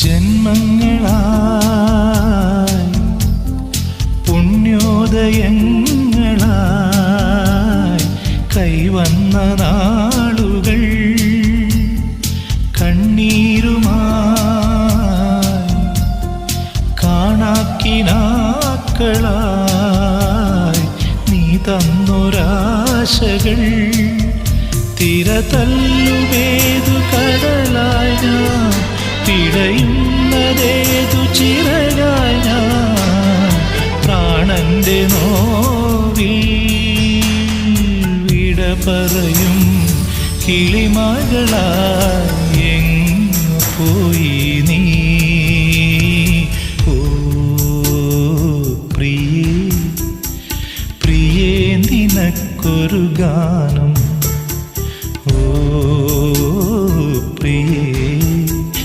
ജന്മങ്ങളായി പുണ്യോദയങ്ങളായി കൈവന്ന നാളുകൾ കണ്ണീരുമായി കാണാക്കിനാക്കളായി നീ തന്നൊരാശകൾ തിരതല്ലുമേതു കടലായി ഞാൻ പിടയുന്നതേതു ചിറകായി ഞാൻ പ്രാണന്റെ നോവിൽ വിട പറയും കിളിമകളായി